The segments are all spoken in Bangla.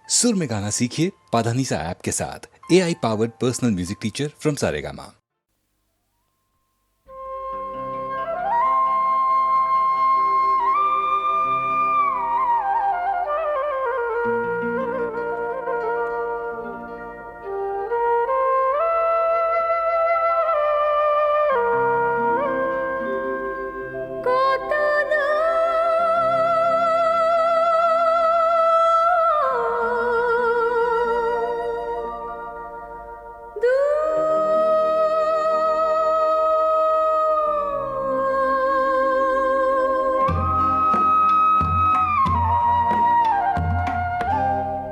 सुर में गाना सीखिए पाधानीसा ऐप के साथ। AI powered personal music teacher from Saregama.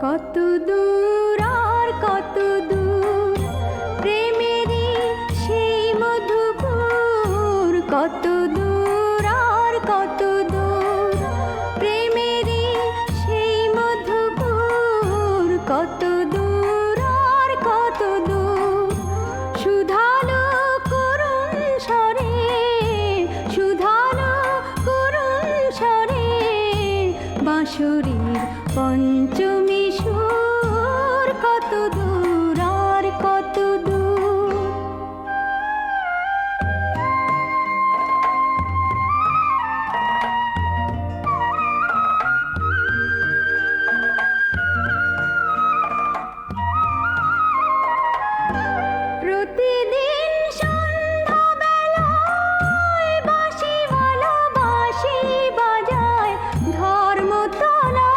কত দূর আর কত দূর প্রেমেরই সেই মধুপুর, কত দূর আর কত দূর প্রেমেরই সেই মধুপুর, কত দূর আর কত দূর সুধালো করুণ স্বরে, সুধালো করুণ স্বরে বাঁশরীর পঞ্চমী সুর, কত দূর আর কত দূর। প্রতিদিন সন্ধ্যাবেলায় বাঁশিওয়ালা বাঁশি বাজায় ধর্মতলা,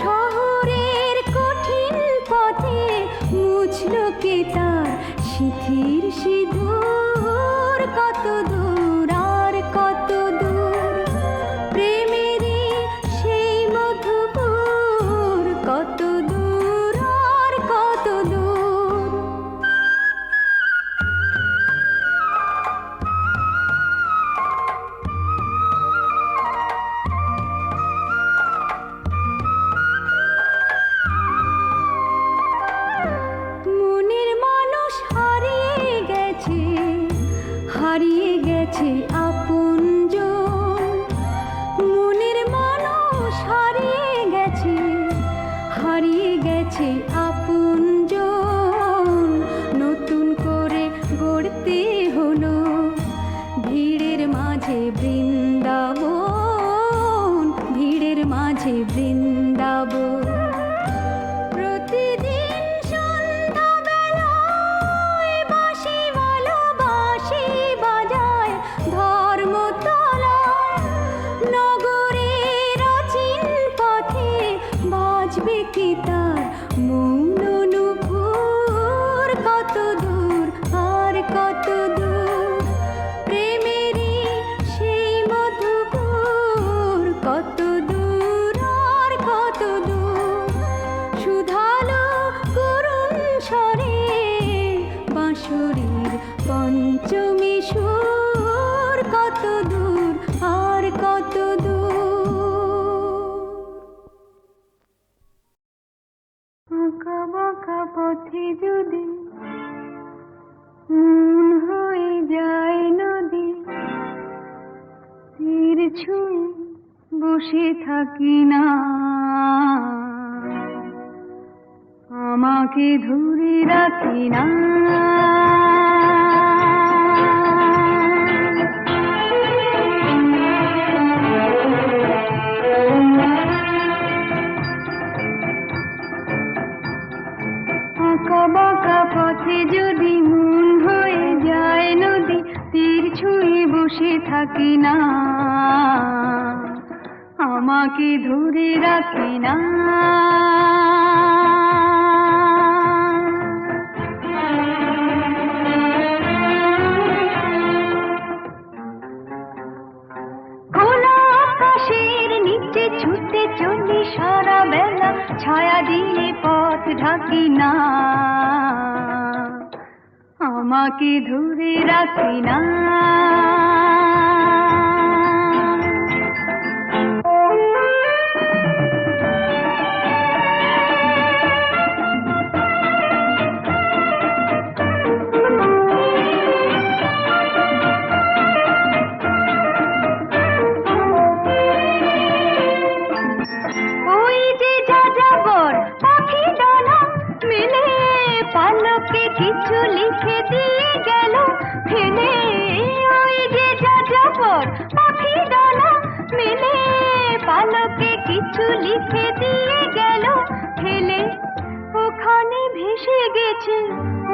শহরের কঠিন পথে মুছল কে তার সিঁথির সিঁদুর, কত দূর আর কত দূর প্রেমেরই সেই মধুপুর, কত দূর আর কত দূর। মনের মানুষ হারিয়ে গেছে, হারিয়ে গেছে আপনজন, মনের মানুষ হারিয়ে গেছে, হারিয়ে গেছে আপনজন, নতুন করে গড়তে হলো ভিড়ের মাঝে বৃন্দাবন, ভিড়ের মাঝে বৃন্দাবন। প্রতিদিন সন্ধ্যাবেলায় বাঁশিওয়ালা বাঁশি বাজায় ধর্মতলা, নগরের অচিন পথে বাজবে কি তার মৌন নুপুর, কত দূর আর কত দূর প্রেমেরই সেই মধুপুর, কত দূর আর কত দূর সুধালো করুণ স্বরে বাঁশরীর পঞ্চমী সুর, কত দূর আর কত দূর। আঁকা বাঁকা পথে যদি মন হয়ে যায় নদী, তীর ছুঁয়ে বসে থাকি না, আমাকে ধরে রাখি না। আঁকা বাঁকা পথে যদি মন হয়ে যায় নদী, তীর ছুঁয়ে বসে থাকি না, আমাকে ধরে রাখি না। খোলা আকাশের নিচে ছুটে চলি সারা বেলা, ছায়া দিয়ে পথ ঢাকি না, আমাকে ধরে রাখি না। কিছু লিখে দিয়ে গেল ফেলে, ওখানে ভেসে গেছে,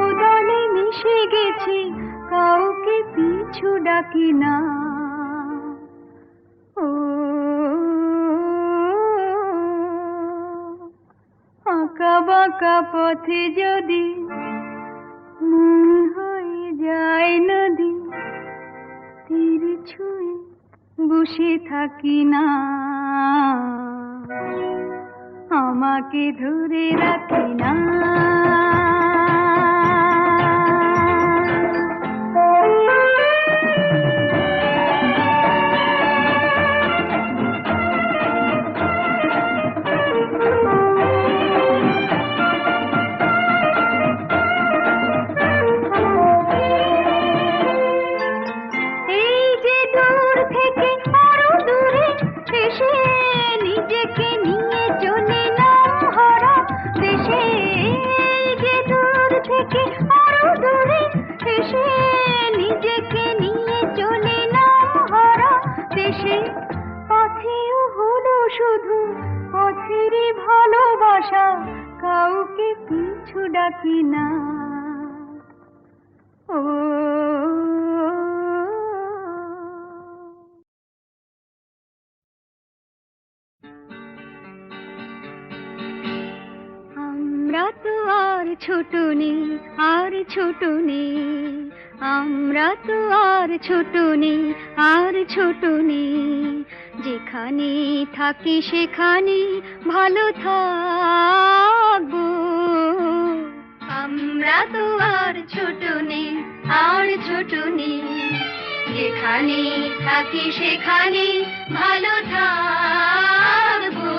উদলে মিশে গেছে, কাউকে পিছু ডাকি না। ও আঁকা বাঁকা পথে যদি মন হয়ে যায় নদী, তীর ছুঁয়ে বসে থাকি না, আমাকে ধরে রাখি না। শুধু পথেরই ভালোবাসা, কাউকে পিছু ডাকি না। ও আমরা তো আর ছোট নেই, আর ছোট নেই, আমরা তো আর ছোট নেই, আর ছোট নেই, যেখানে থাকি সেখানে ভালো থাকবো। আমরা তো আর ছোট নেই, আর ছোট নেই, যেখানে থাকি সেখানে ভালো থাকবো।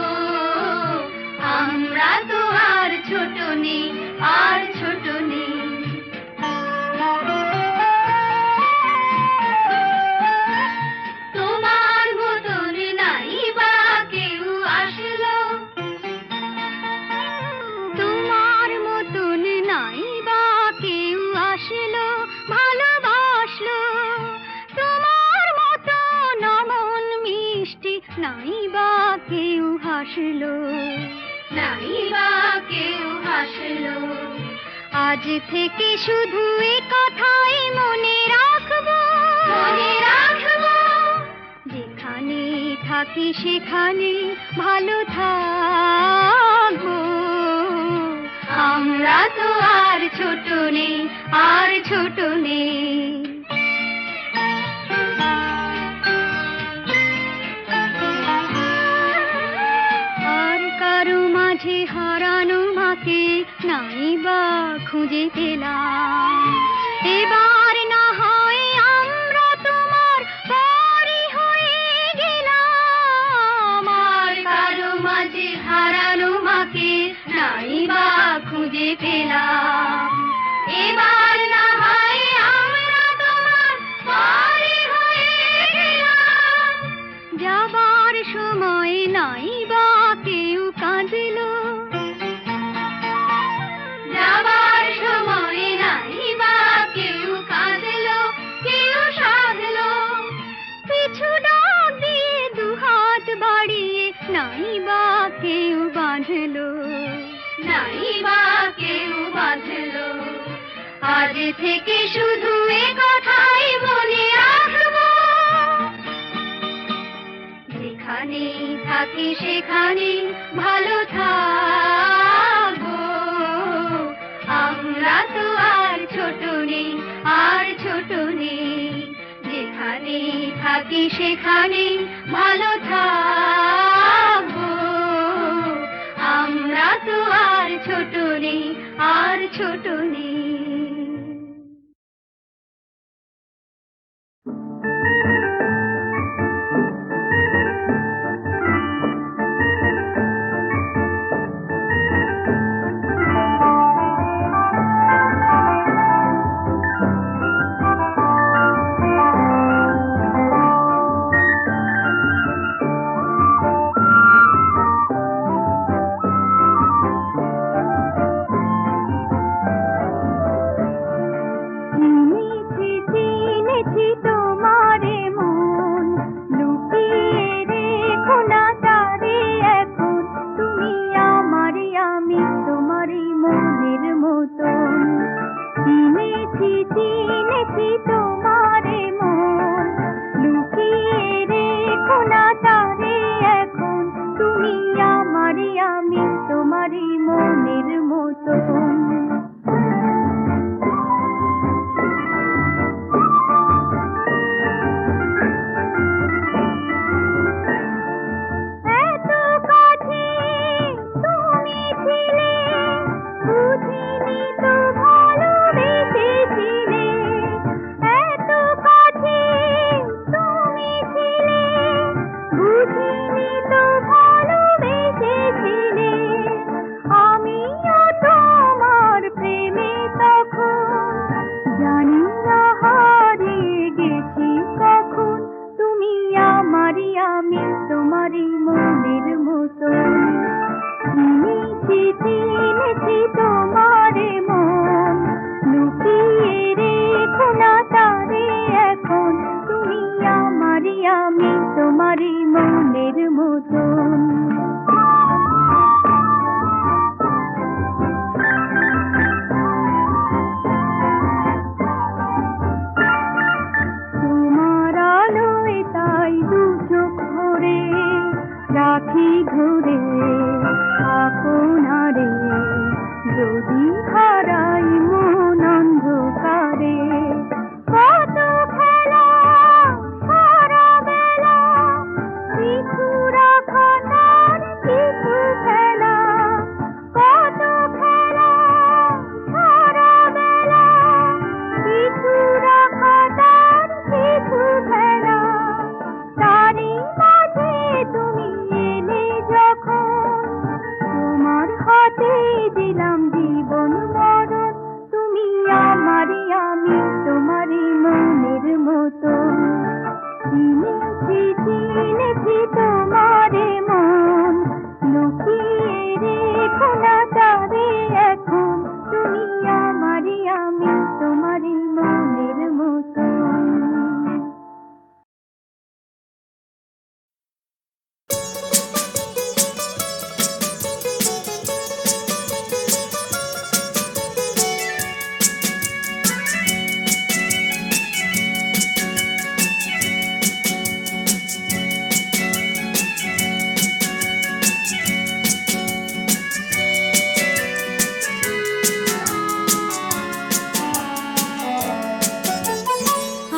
আমরা তো আর ছোট নেই, আর ছোট নেই। তোমার মতন নাই বা কেউ আসলো, তোমার মতন নাই বা কেউ আসলো, ভালোবাসলো। তোমার মতন অমন মিষ্টি নাই বা কেউ হাসলো, নাই বা কেউ হাসলো। আজ থেকে শুধু এ কথাই মনে রাখবো, মনে রাখবো, যেখানে থাকি সেখানে ভালো থাকবো। আমরা তো আর ছোট নেই, আর ছোট নেই। মাঝে হারানো মাকে নাই বা খুঁজে পেলাম, এবার না হয় আমরা তোমার পরই হয়ে গেলাম। আর কারো মাঝে হারানো মাকে নাই বা খুঁজে পেলাম, এবার না হয় আমরা তোমার পরই হয়ে গেলাম। যাবার সময় নাই বা কেউ কাঁদলো, যাবার সময় নাই বা কেউ কাঁদলো, কেউ সাধলো। পিছু ডাক দিয়ে দুহাত বাড়িয়ে নাই বা কেউ বাঁধলো, নাই বা কেউ বাঁধলো। আজ থেকে শুধু এ কথাই মনে রাখবো, যেখানে থাকি সেখানে ভালো থাকবো। আমরা তো আর ছোট নেই, আর ছোট নেই, যেখানে থাকি সেখানে ভালো থাকবো। আমরা তো আর ছোট নেই, আর ছোট নেই। মতন। এত কাছে তুমি ছিলে, বুঝিনি তো ভালোবেসেছিলে। এত কাছে তুমি ছিলে, বুঝিনি তো ভালোবেসেছিলে। আমিও তোমার প্রেমে তখন জানি না হারিয়ে গেছি কখন। তুমি আমারই, আমি তোমারই মনের মতন। চিনেছি চিনেছি তোমারে মন, লুকিয়ে রেখো না তারে এখন। তুমি আমারই, আমি তোমারই মনের মতন। তোমার আলোয় তাই দু চোখ ভরে রাখি ঘুরে আপনারে। যদি হারাই মন অন্ধকারে, কত খেলা সারা বেলা, কিছু রাখা তার কিছু খেলা। কত খেলা সারা বেলা, কিছু রাখা তার কিছু খেলা। তারই মাঝে তুমি এলে যখন, তোমার হাতে দিলাম জীবন মরণ। তুমি আমারই, আমি তোমারই মনের মতন। চিনেছি চিনেছি তোমারে মন, লুকিয়ে রেখো না তারে এখন। তুমি আমারই, আমি তোমারই মনের মতন।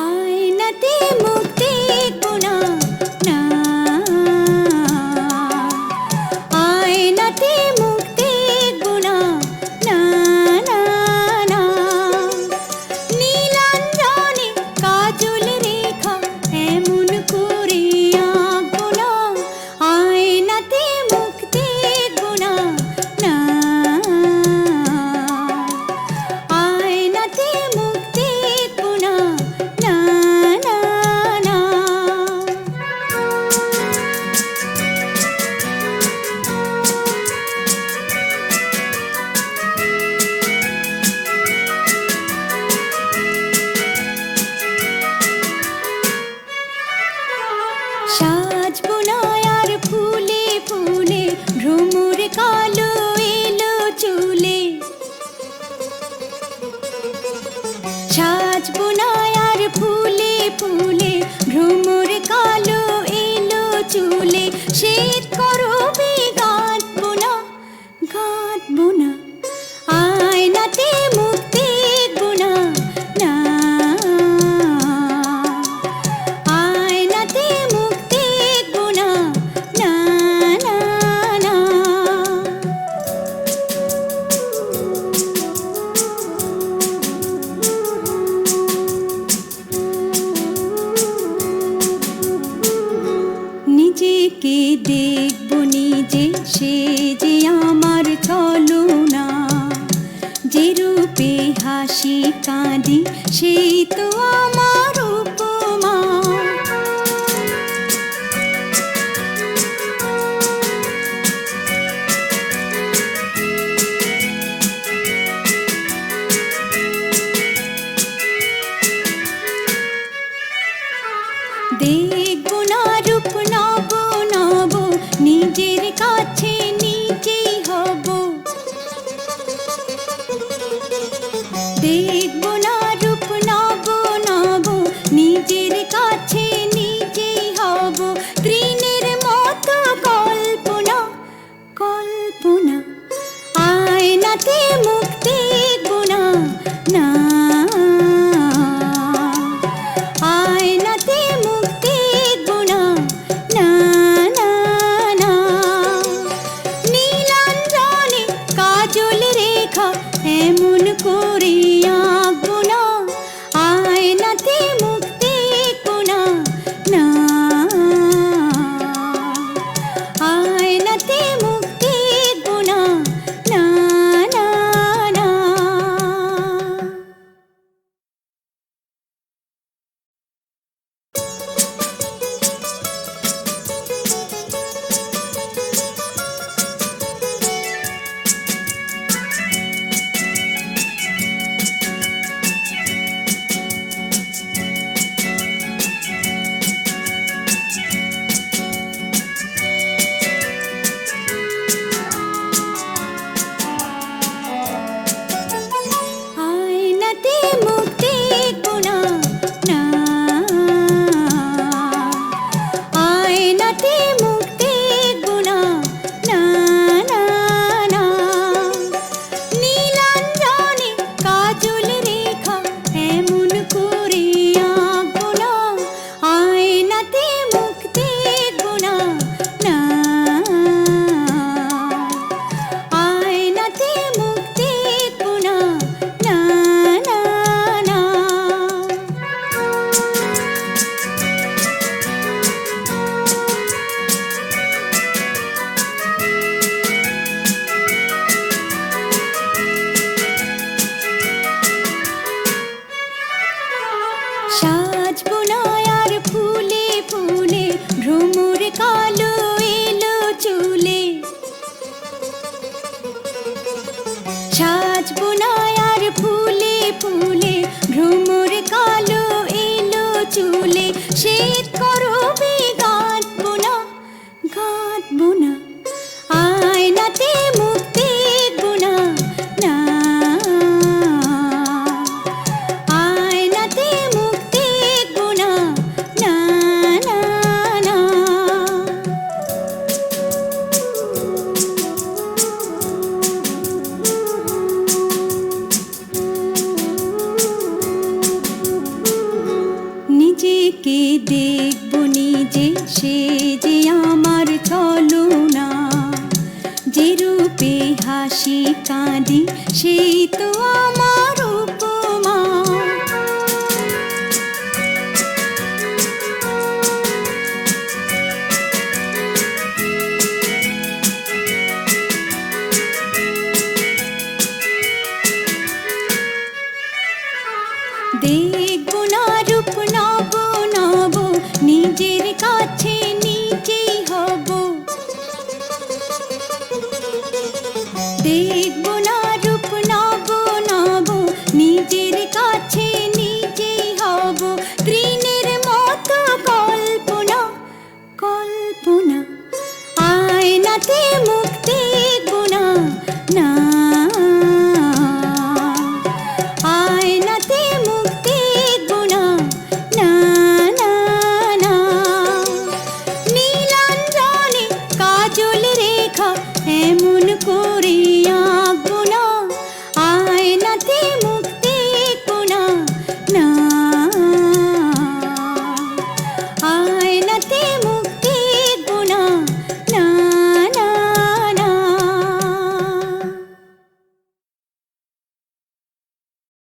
আয়নাতে মুখ দেখবো না, না। আয়নাতে মুখ দেখবো না, না, না, না। নীলাঞ্জনে কাজল রেখা এমন করে আঁকবো না। আয়নাতে মুখ দেখবো না, না। আয়নাতে মুখ দেখবো না, না, না, না। সাজবো না আর ফুলে ফুলে, ভ্রমর কালো এলো চুলে। সাজবো না আর ফুলে ফুলে, ভ্রমর কালো এলো চুলে। শীত করবে গাঁথবো না, গাঁথবো না। আয়নাতে মুখ দেখবো না, না। আয়নাতে মুখ দেখবো না, না, না, না। নিজেকে দেখবো নিজে, সে যে আমার ছলনা। যে রূপে হাসি কাঁদি, সেই তো আমার উপমা। দেখবো না রূপ নব নব, নিজের কাছে নিজেই হব। দেখবো না রূপ নব নব, আমার চলো না, যে রূপে হাসি কাঁদি সেই তো আমার উপমা। দেখবো না রূপ নব নব, নিজের কাছে নিজেই হব। দেখবো না রূপ নব নব, নিজের কাছে নিজেই হব। তৃণের মতো কল্পনা কল্পনা, আয়নাতে